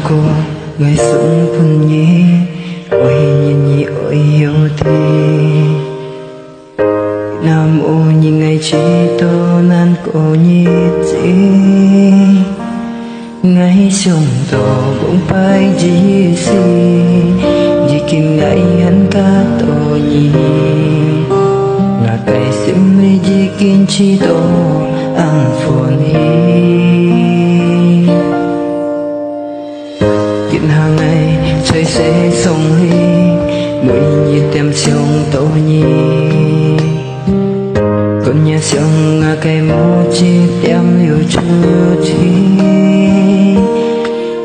của ngày sống phun nhí ôi nhìn nhí ôi yêu thì nam ô nhìn ngày chỉ tô nan cô nhí chỉ ngày sống tổ bỗng phải gì gì gì kim ngày hắn ca tô nhí ngà cây sim mi gì kim chi tô ăn phun hi kiện hàng ngày trời sẽ sông hi mỗi nhịp tem sông tô nhí con nhà sông ngà cây mô chi tem liều chưa chi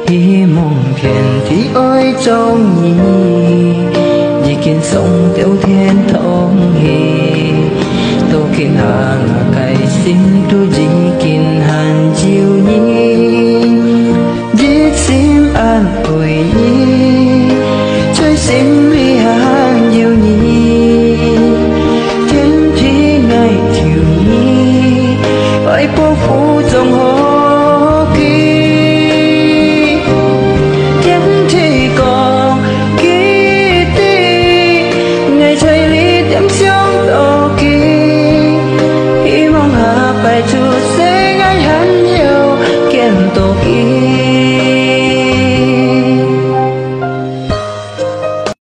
hi mong phiền thì ôi trong nhí vì kiến sông tiêu thiên thông hi tô kiến hàng ngà cây xin tu gì kiến hàn chiều nhí giết sim an ủi nhí chơi sim hi hàng nhiều nhí thiên thi ngày chiều nhí ôi phố phú trong hồ